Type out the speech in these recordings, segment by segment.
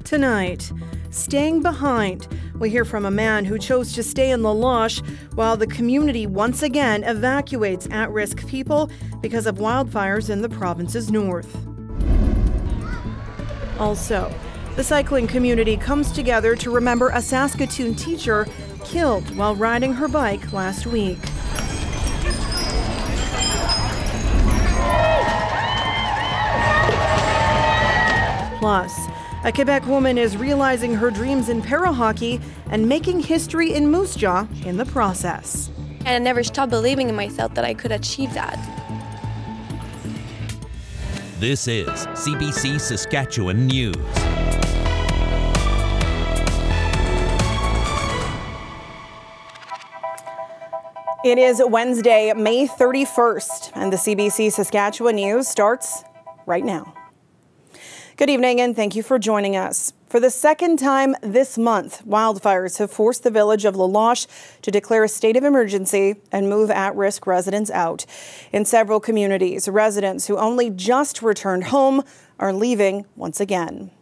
Tonight, staying behind. We hear from a man who chose to stay in Loche while the community once again evacuates at-risk people because of wildfires in the province's north. Also, the cycling community comes together to remember a Saskatoon teacher killed while riding her bike last week. Plus, a Quebec woman is realizing her dreams in para-hockey and making history in Moose Jaw in the process. And I never stopped believing in myself that I could achieve that. This is CBC Saskatchewan News. It is Wednesday, May 31st, and the CBC Saskatchewan News starts right now. Good evening, and thank you for joining us. For the second time this month, wildfires have forced the village of Loche to declare a state of emergency and move at-risk residents out. In several communities, residents who only just returned home are leaving once again.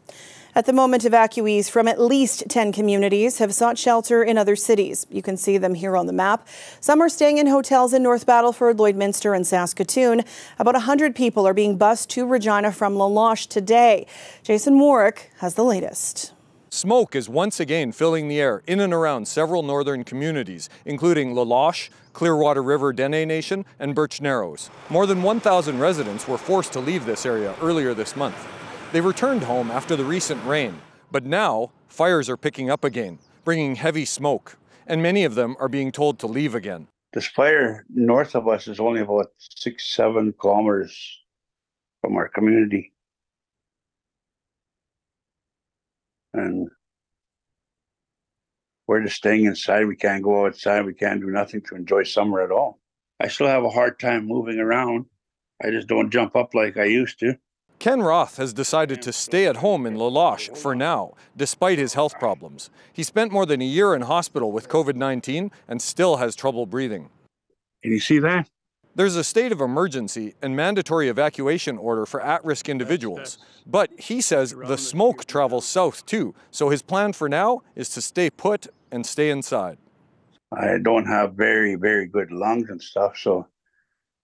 At the moment, evacuees from at least 10 communities have sought shelter in other cities. You can see them here on the map. Some are staying in hotels in North Battleford, Lloydminster and Saskatoon. About 100 people are being bused to Regina from Loche today. Jason Warwick has the latest. Smoke is once again filling the air in and around several northern communities, including Loche, Clearwater River Dene Nation and Birch Narrows. More than 1,000 residents were forced to leave this area earlier this month. They returned home after the recent rain, but now fires are picking up again, bringing heavy smoke, and many of them are being told to leave again. This fire north of us is only about 6-7 kilometers from our community. And we're just staying inside. We can't go outside. We can't do nothing to enjoy summer at all. I still have a hard time moving around. I just don't jump up like I used to. Ken Roth has decided to stay at home in Loche for now, despite his health problems. He spent more than a year in hospital with COVID-19 and still has trouble breathing. Can you see that? There's a state of emergency and mandatory evacuation order for at-risk individuals. But he says the smoke travels south too, so his plan for now is to stay put and stay inside. I don't have very, very good lungs and stuff, so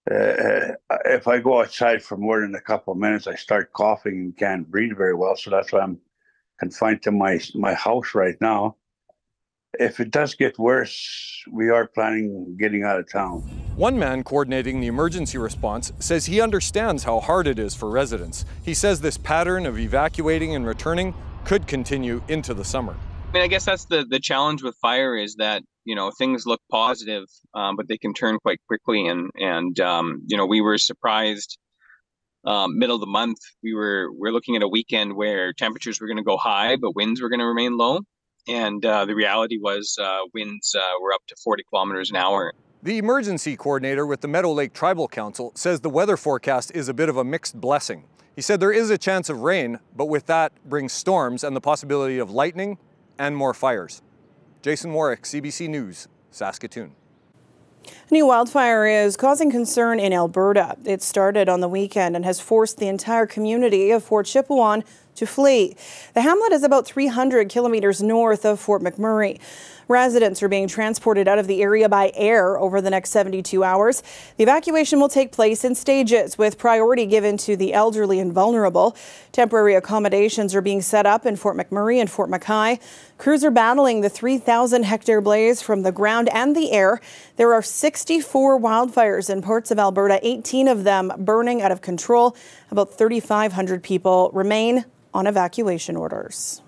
if I go outside for more than a couple of minutes, I start coughing and can't breathe very well. So that's why I'm confined to my house right now. If it does get worse, we are planning getting out of town. One man coordinating the emergency response says he understands how hard it is for residents. He says this pattern of evacuating and returning could continue into the summer. I mean, I guess that's the challenge with fire is that, you know, things look positive, but they can turn quite quickly. And you know, we were surprised middle of the month. We're looking at a weekend where temperatures were going to go high, but winds were going to remain low. And the reality was winds were up to 40 kilometers an hour. The emergency coordinator with the Meadow Lake Tribal Council says the weather forecast is a bit of a mixed blessing. He said there is a chance of rain, but with that brings storms and the possibility of lightning and more fires. Jason Warwick, CBC News, Saskatoon. A new wildfire is causing concern in Alberta. It started on the weekend and has forced the entire community of Fort Chipewyan to flee. The hamlet is about 300 kilometers north of Fort McMurray. Residents are being transported out of the area by air over the next 72 hours. The evacuation will take place in stages, with priority given to the elderly and vulnerable. Temporary accommodations are being set up in Fort McMurray and Fort Mackay. Crews are battling the 3,000-hectare blaze from the ground and the air. There are 64 wildfires in parts of Alberta, 18 of them burning out of control. About 3,500 people remain on evacuation orders.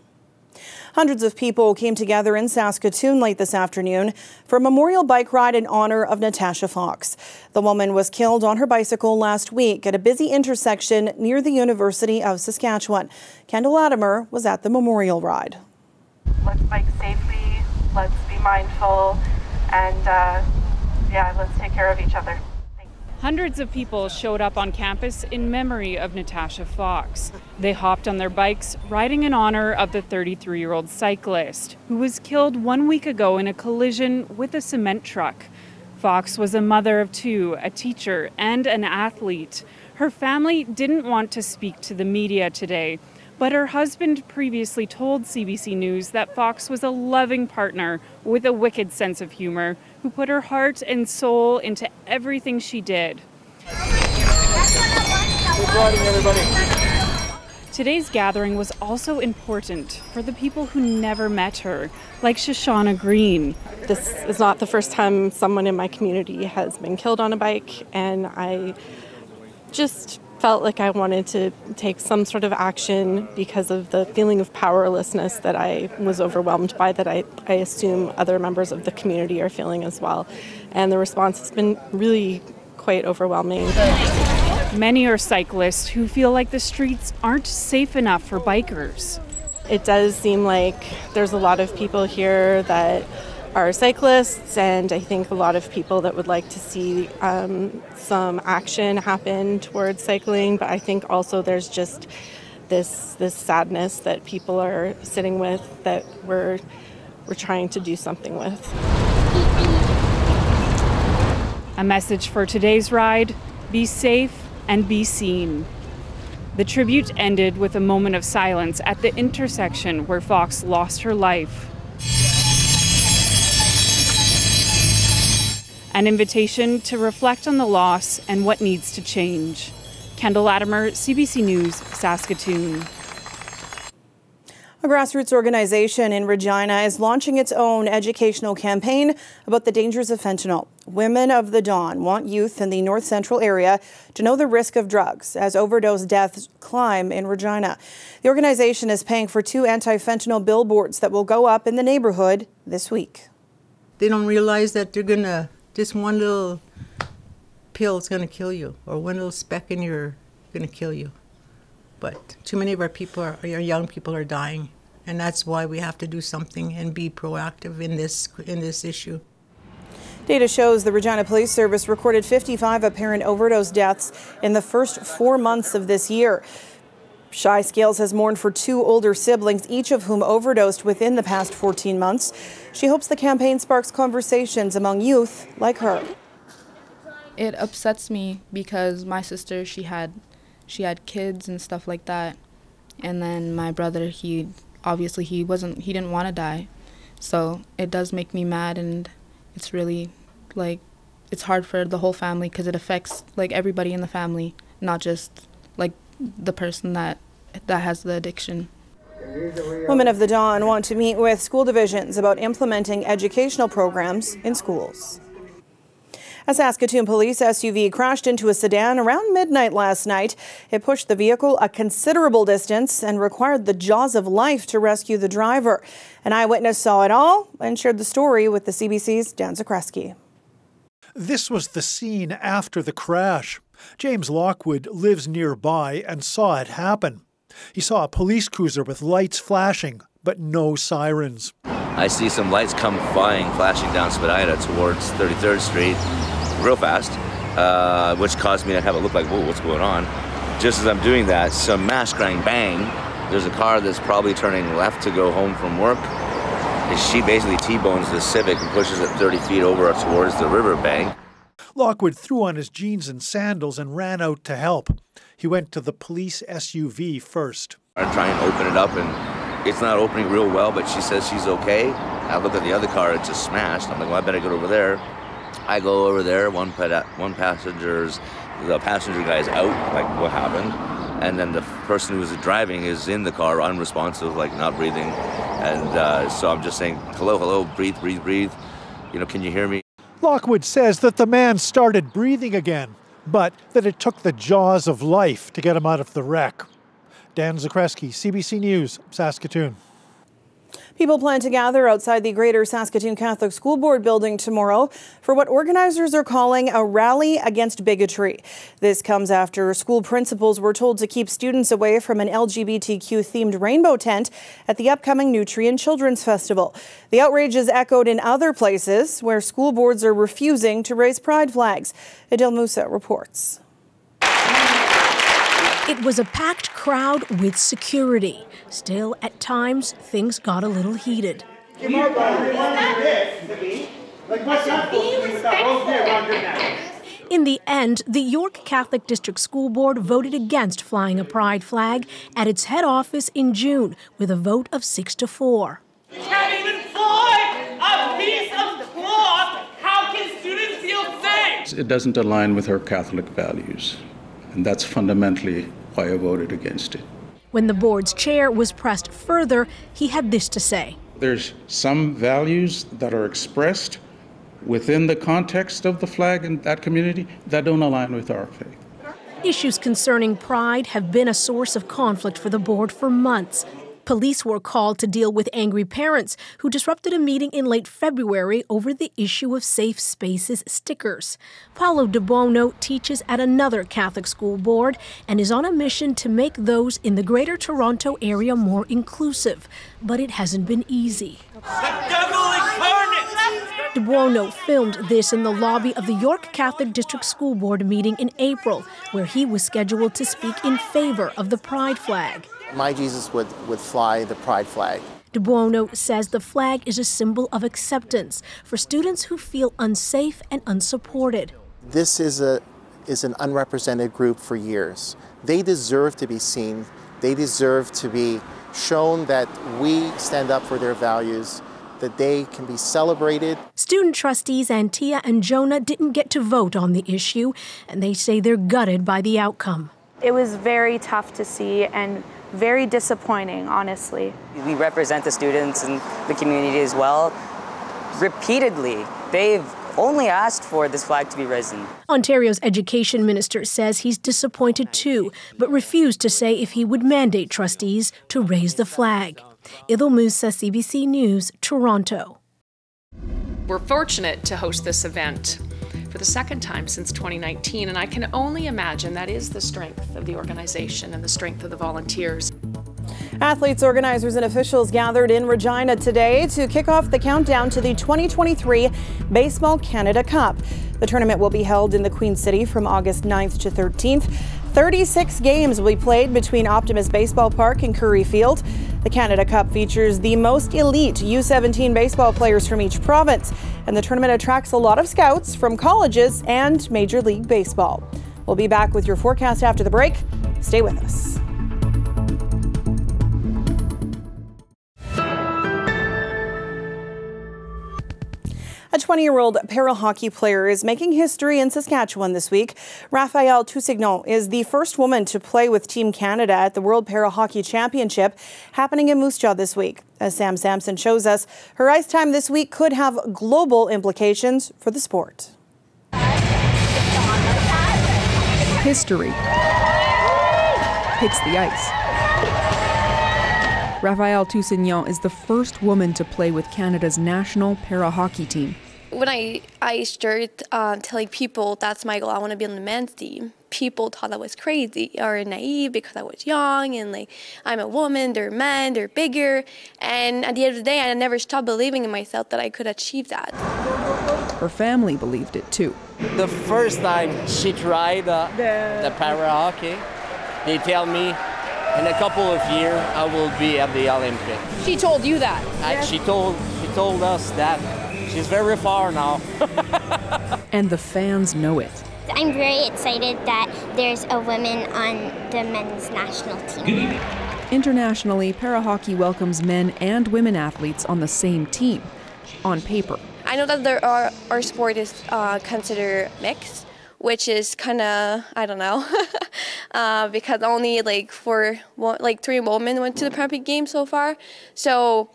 Hundreds of people came together in Saskatoon late this afternoon for a memorial bike ride in honor of Natasha Fox. The woman was killed on her bicycle last week at a busy intersection near the University of Saskatchewan. Kendall Latimer was at the memorial ride. Let's bike safely, let's be mindful, and let's take care of each other. Hundreds of people showed up on campus in memory of Natasha Fox. They hopped on their bikes, riding in honor of the 33-year-old cyclist who was killed 1 week ago in a collision with a cement truck. Fox was a mother of two, a teacher, and an athlete. Her family didn't want to speak to the media today, But her husband previously told CBC News that Fox was a loving partner with a wicked sense of humor who put her heart and soul into everything she did. Good riding, everybody. Today's gathering was also important for the people who never met her, like Shoshana Green. This is not the first time someone in my community has been killed on a bike, and I just felt like I wanted to take some sort of action because of the feeling of powerlessness that I was overwhelmed by, that I assume other members of the community are feeling as well. And the response has been really quite overwhelming. Many are cyclists who feel like the streets aren't safe enough for bikers. It does seem like there's a lot of people here that are cyclists, and I think a lot of people that would like to see some action happen towards cycling, but I think also there's just this sadness that people are sitting with that we're trying to do something with. A message for today's ride: be safe and be seen. The tribute ended with a moment of silence at the intersection where Fox lost her life. An invitation to reflect on the loss and what needs to change. Kendall Latimer, CBC News, Saskatoon. A grassroots organization in Regina is launching its own educational campaign about the dangers of fentanyl. Women of the Dawn want youth in the north central area to know the risk of drugs as overdose deaths climb in Regina. The organization is paying for 2 anti-fentanyl billboards that will go up in the neighborhood this week. They don't realize that just one little pill is going to kill you, or one little speck in your going to kill you. But too many of our people, our young people, are dying, and that's why we have to do something and be proactive in this issue. Data shows the Regina Police Service recorded 55 apparent overdose deaths in the first 4 months of this year. Shy Scales has mourned for 2 older siblings, each of whom overdosed within the past 14 months. She hopes the campaign sparks conversations among youth like her. It upsets me because my sister, she had kids and stuff like that, and then my brother, he didn't want to die, so it does make me mad, and it's really it's hard for the whole family because it affects everybody in the family, not just the person that has the addiction. Women of the Dawn want to meet with school divisions about implementing educational programs in schools. A Saskatoon police SUV crashed into a sedan around midnight last night. It pushed the vehicle a considerable distance and required the jaws of life to rescue the driver. An eyewitness saw it all and shared the story with the CBC's Dan Zakreski. This was the scene after the crash. James Lockwood lives nearby and saw it happen. He saw a police cruiser with lights flashing, but no sirens. I see some lights come flashing down Spadina towards 33rd Street real fast, which caused me to have a look like, whoa, what's going on? Just as I'm doing that, some mass bang. There's a car that's probably turning left to go home from work. And she basically T-bones the Civic and pushes it 30 feet over towards the riverbank. Lockwood threw on his jeans and sandals and ran out to help. He went to the police SUV first. I try and open it up, and it's not opening real well, but she says she's okay. I look at the other car, it's just smashed. I'm like, well, I better get over there. I go over there, the passenger guy's out, like, what happened? And then the person who was driving is in the car, unresponsive, not breathing. And so I'm just saying, hello, breathe. Can you hear me? Lockwood says that the man started breathing again, but that it took the jaws of life to get him out of the wreck. Dan Zakreski, CBC News, Saskatoon. People plan to gather outside the Greater Saskatoon Catholic School Board building tomorrow for what organizers are calling a rally against bigotry. This comes after school principals were told to keep students away from an LGBTQ-themed rainbow tent at the upcoming Nutrien Children's Festival. The outrage is echoed in other places where school boards are refusing to raise pride flags. Adil Musa reports. It was a packed crowd with security. Still, at times, things got a little heated. In the end, the York Catholic District School Board voted against flying a pride flag at its head office in June with a vote of 6-4. You can't even fly a piece of cloth. How can students feel safe? It doesn't align with our Catholic values, and that's fundamentally why I voted against it. When the board's chair was pressed further, he had this to say. There's some values that are expressed within the context of the flag in that community that don't align with our faith. Issues concerning pride have been a source of conflict for the board for months. Police were called to deal with angry parents who disrupted a meeting in late February over the issue of Safe Spaces stickers. Paulo De Buono teaches at another Catholic school board and is on a mission to make those in the Greater Toronto area more inclusive. But it hasn't been easy. De Buono filmed this in the lobby of the York Catholic District School Board meeting in April, where he was scheduled to speak in favor of the pride flag. My Jesus would fly the pride flag. De Buono says the flag is a symbol of acceptance for students who feel unsafe and unsupported. This is an unrepresented group for years. They deserve to be seen. They deserve to be shown that we stand up for their values, that they can be celebrated. Student trustees Antia and Jonah didn't get to vote on the issue, and they say they're gutted by the outcome. It was very tough to see and very disappointing, honestly. We represent the students and the community as well. Repeatedly, they've only asked for this flag to be risen. Ontario's education minister says he's disappointed too, but refused to say if he would mandate trustees to raise the flag. Idil Musa, CBC News, Toronto. We're fortunate to host this event for the second time since 2019, and I can only imagine that is the strength of the organization and the strength of the volunteers. Athletes, organizers and officials gathered in Regina today to kick off the countdown to the 2023 Baseball Canada Cup. The tournament will be held in the Queen City from August 9th to 13th. 36 games will be played between Optimus Baseball Park and Curry Field. The Canada Cup features the most elite U17 baseball players from each province, and the tournament attracts a lot of scouts from colleges and Major League Baseball. We'll be back with your forecast after the break. Stay with us. A 20-year-old para-hockey player is making history in Saskatchewan this week. Raphaelle Tousignant is the first woman to play with Team Canada at the World Para-Hockey Championship happening in Moose Jaw this week. As Sam Sampson shows us, her ice time this week could have global implications for the sport. History hits the ice. Raphaelle Tousignant is the first woman to play with Canada's national para-hockey team. When I started telling people that's my goal, I want to be on the men's team, people thought I was crazy or naive because I was young and like I'm a woman, they're men, they're bigger. And at the end of the day, I never stopped believing in myself that I could achieve that. Her family believed it too. The first time she tried the para-hockey, they tell me in a couple of years I will be at the Olympics. She told you that? She told us that. She's very far now. And the fans know it. I'm very excited that there's a woman on the men's national team. Internationally, para-hockey welcomes men and women athletes on the same team, on paper. I know that our sport is considered mixed, which is kind of, I don't know, because only like 3 women went to the Paralympic Games so far. So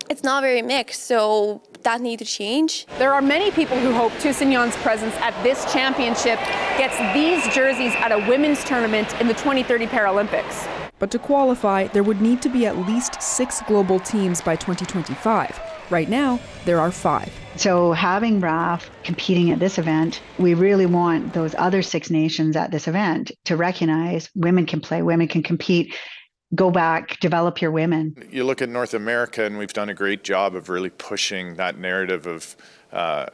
it's not very mixed, so that needs to change. There are many people who hope Tousignant's presence at this championship gets these jerseys at a women's tournament in the 2030 Paralympics. But to qualify, there would need to be at least 6 global teams by 2025. Right now, there are 5. So having RAF competing at this event, we really want those other 6 nations at this event to recognize women can play, women can compete. Go back, develop your women. You look at North America, and we've done a great job of really pushing that narrative of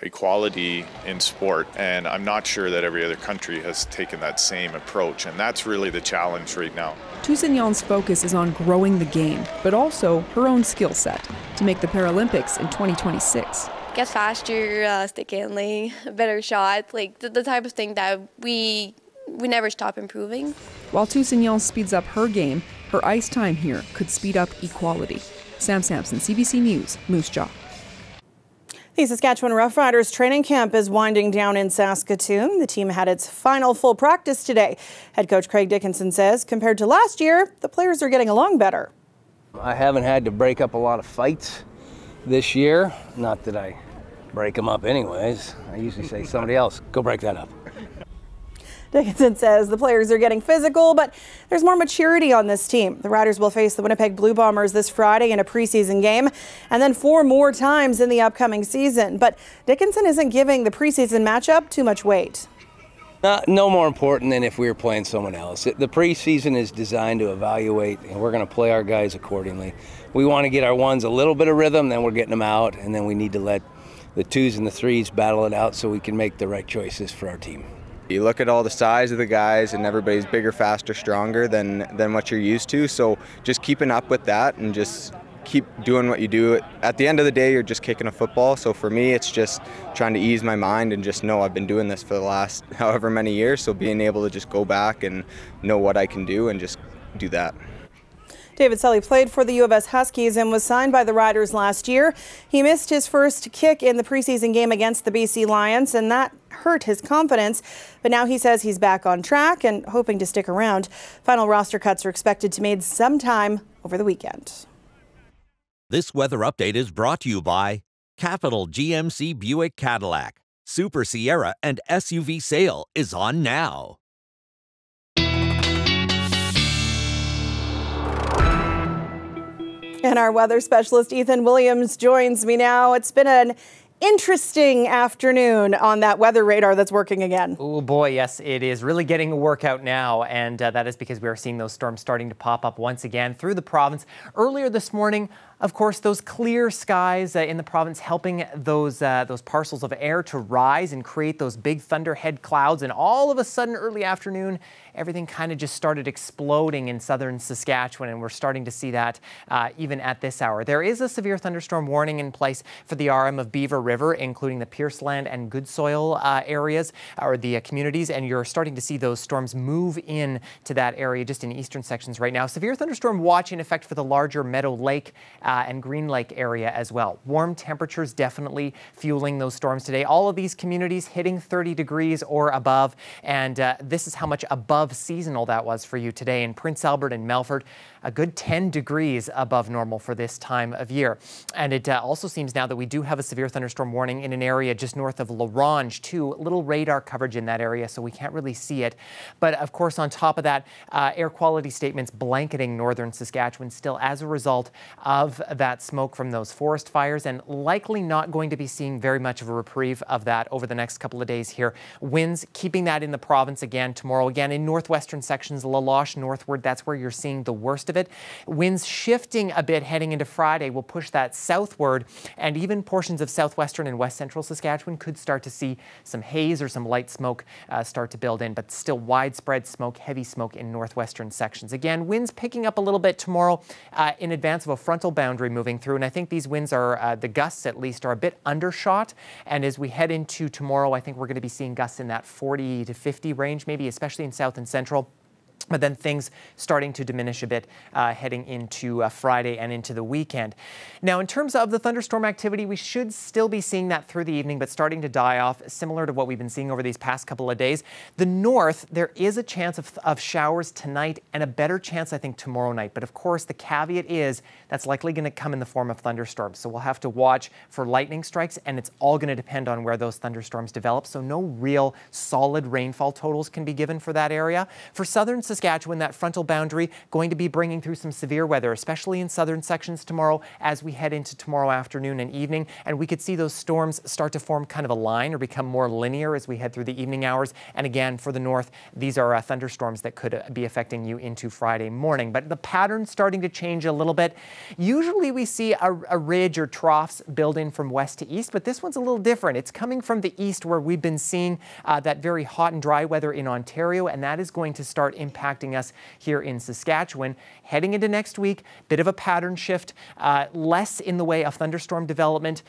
equality in sport, and I'm not sure that every other country has taken that same approach, and that's really the challenge right now. Tousignant's focus is on growing the game, but also her own skill set to make the Paralympics in 2026. get faster, stick handling, better shot, like the type of thing that we never stop improving. While Tousignant speeds up her game, her ice time here could speed up equality. Sam Sampson, CBC News, Moose Jaw. The Saskatchewan Roughriders training camp is winding down in Saskatoon. The team had its final full practice today. Head coach Craig Dickinson says compared to last year, the players are getting along better. I haven't had to break up a lot of fights this year. Not that I break them up anyways. I usually say somebody else, go break that up. Dickinson says the players are getting physical, but there's more maturity on this team. The Riders will face the Winnipeg Blue Bombers this Friday in a preseason game, and then 4 more times in the upcoming season. But Dickinson isn't giving the preseason matchup too much weight. No more important than if we were playing someone else. The preseason is designed to evaluate, and we're going to play our guys accordingly. We want to get our ones a little bit of rhythm, then we're getting them out, and then we need to let the 2s and the 3s battle it out so we can make the right choices for our team. You look at all the size of the guys and everybody's bigger, faster, stronger than what you're used to. So just keeping up with that and just keep doing what you do. At the end of the day, you're just kicking a football. So for me, it's just trying to ease my mind and just know I've been doing this for the last however many years. So being able to just go back and know what I can do and just do that. David Sully played for the U of S Huskies and was signed by the Riders last year. He missed his first kick in the preseason game against the BC Lions, and that hurt his confidence. But now he says he's back on track and hoping to stick around. Final roster cuts are expected to be made sometime over the weekend. This weather update is brought to you by Capital GMC Buick Cadillac. Super Sierra and SUV sale is on now. And our weather specialist, Ethan Williams, joins me now. It's been an interesting afternoon on that weather radar that's working again. Oh boy, yes, it is really getting a workout now, and that is because we are seeing those storms starting to pop up once again through the province. Earlier this morning, of course, those clear skies in the province helping those parcels of air to rise and create those big thunderhead clouds, and all of a sudden early afternoon, everything kind of just started exploding in southern Saskatchewan, and we're starting to see that even at this hour. There is a severe thunderstorm warning in place for the RM of Beaver River, including the Pierceland and Goodsoil areas, or the communities, and you're starting to see those storms move in to that area just in eastern sections right now. Severe thunderstorm watch in effect for the larger Meadow Lake and Green Lake area as well. Warm temperatures definitely fueling those storms today. All of these communities hitting 30 degrees or above, and this is how much above seasonal that was for you today in Prince Albert and Melfort. A good 10 degrees above normal for this time of year. And it also seems now that we do have a severe thunderstorm warning in an area just north of La Ronge too. Little radar coverage in that area, so we can't really see it. But of course, on top of that, air quality statements blanketing northern Saskatchewan still as a result of that smoke from those forest fires, and likely not going to be seeing very much of a reprieve of that over the next couple of days here. Winds keeping that in the province again tomorrow. Again, in northwestern sections, Loche northward, that's where you're seeing the worst of it. Winds shifting a bit heading into Friday will push that southward, and even portions of southwestern and west central Saskatchewan could start to see some haze or some light smoke start to build in, but still widespread smoke, heavy smoke in northwestern sections. Again, winds picking up a little bit tomorrow in advance of a frontal boundary moving through, and I think these winds are, the gusts at least, are a bit undershot, and as we head into tomorrow, I think we're going to be seeing gusts in that 40 to 50 range, maybe especially in south and central. But then things starting to diminish a bit heading into Friday and into the weekend. Now, in terms of the thunderstorm activity, we should still be seeing that through the evening, but starting to die off, similar to what we've been seeing over these past couple of days. The north, there is a chance of showers tonight and a better chance, I think, tomorrow night. But of course, the caveat is that's likely going to come in the form of thunderstorms. So we'll have to watch for lightning strikes, and it's all going to depend on where those thunderstorms develop. So no real solid rainfall totals can be given for that area. For southern Saskatchewan, that frontal boundary going to be bringing through some severe weather, especially in southern sections tomorrow as we head into tomorrow afternoon and evening. And we could see those storms start to form kind of a line or become more linear as we head through the evening hours. And again, for the north, these are thunderstorms that could be affecting you into Friday morning. But the pattern's starting to change a little bit. Usually we see a ridge or troughs building from west to east, but this one's a little different. It's coming from the east, where we've been seeing that very hot and dry weather in Ontario, and that is going to start impacting us here in Saskatchewan. Heading into next week, bit of a pattern shift, less in the way of thunderstorm development,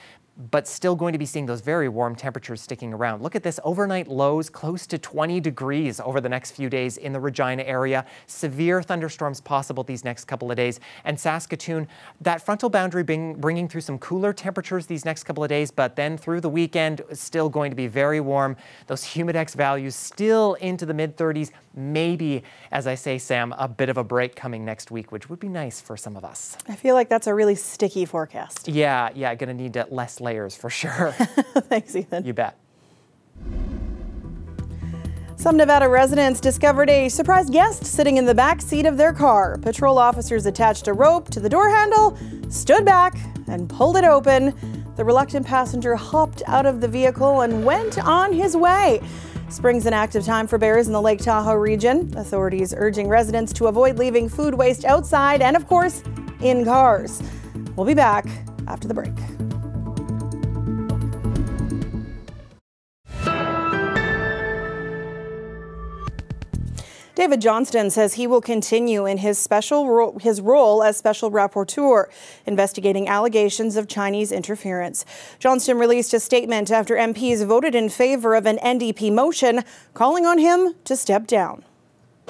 but still going to be seeing those very warm temperatures sticking around. Look at this, overnight lows close to 20 degrees over the next few days in the Regina area. Severe thunderstorms possible these next couple of days. And Saskatoon, that frontal boundary bringing through some cooler temperatures these next couple of days, but then through the weekend, still going to be very warm. Those humidex values still into the mid-30s. Maybe, as I say, Sam, a bit of a break coming next week, which would be nice for some of us. I feel like that's a really sticky forecast. Yeah, going to need less layers for sure. Thanks, Ethan. You bet. Some Nevada residents discovered a surprise guest sitting in the back seat of their car. Patrol officers attached a rope to the door handle, stood back, and pulled it open. The reluctant passenger hopped out of the vehicle and went on his way. Spring's an active time for bears in the Lake Tahoe region. Authorities urging residents to avoid leaving food waste outside and, of course, in cars. We'll be back after the break. David Johnston says he will continue in his role as special rapporteur, investigating allegations of Chinese interference. Johnston released a statement after MPs voted in favor of an NDP motion calling on him to step down.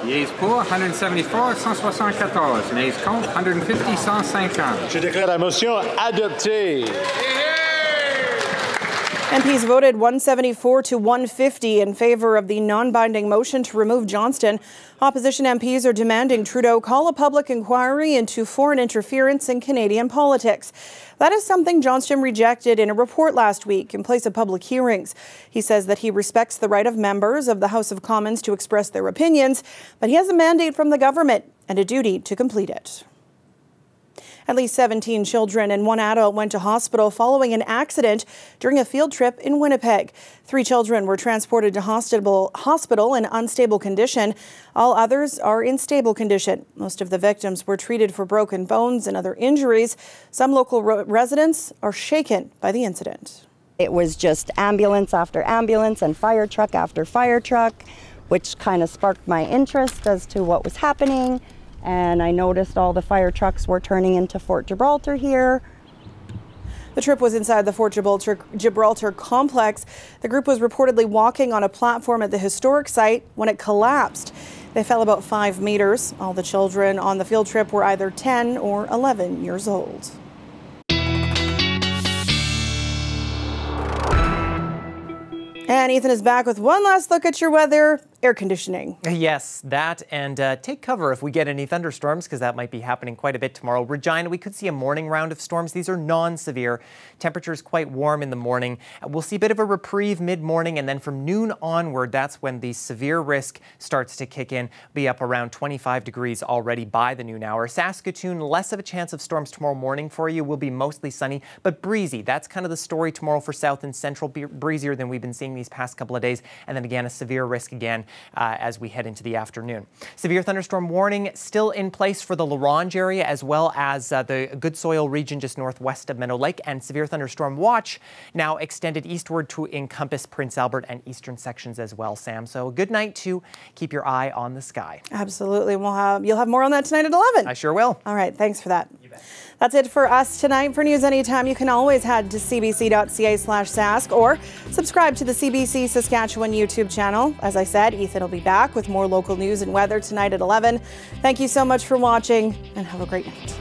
Yeas pour 174, 174. Nays contre 150, 150. Je déclare la motion adoptée. MPs voted 174 to 150 in favor of the non-binding motion to remove Johnston. Opposition MPs are demanding Trudeau call a public inquiry into foreign interference in Canadian politics. That is something Johnston rejected in a report last week in place of public hearings. He says that he respects the right of members of the House of Commons to express their opinions, but he has a mandate from the government and a duty to complete it. At least 17 children and 1 adult went to hospital following an accident during a field trip in Winnipeg. 3 children were transported to hospital in unstable condition. All others are in stable condition. Most of the victims were treated for broken bones and other injuries. Some local residents are shaken by the incident. It was just ambulance after ambulance and fire truck after fire truck, which kind of sparked my interest as to what was happening. And I noticed all the fire trucks were turning into Fort Gibraltar here. The trip was inside the Fort Gibraltar complex. The group was reportedly walking on a platform at the historic site when it collapsed. They fell about 5 meters. All the children on the field trip were either 10 or 11 years old. And Ethan is back with one last look at your weather. Air conditioning. Yes, that, and take cover if we get any thunderstorms, because that might be happening quite a bit tomorrow. Regina, we could see a morning round of storms. These are non-severe. Temperatures quite warm in the morning. We'll see a bit of a reprieve mid-morning, and then from noon onward, that's when the severe risk starts to kick in. Be up around 25 degrees already by the noon hour. Saskatoon, less of a chance of storms tomorrow morning for you. Will be mostly sunny, but breezy. That's kind of the story tomorrow for south and central. Breezier than we've been seeing these past couple of days. And then again, a severe risk again as we head into the afternoon. Severe thunderstorm warning still in place for the La Ronge area, as well as the Good Soil region just northwest of Meadow Lake, and severe thunderstorm watch now extended eastward to encompass Prince Albert and eastern sections as well, Sam. So good night to keep your eye on the sky. Absolutely. You'll have more on that tonight at 11. I sure will. All right. Thanks for that. You bet. That's it for us tonight. For news anytime, you can always head to cbc.ca/Sask or subscribe to the CBC Saskatchewan YouTube channel. As I said, Ethan will be back with more local news and weather tonight at 11. Thank you so much for watching and have a great night.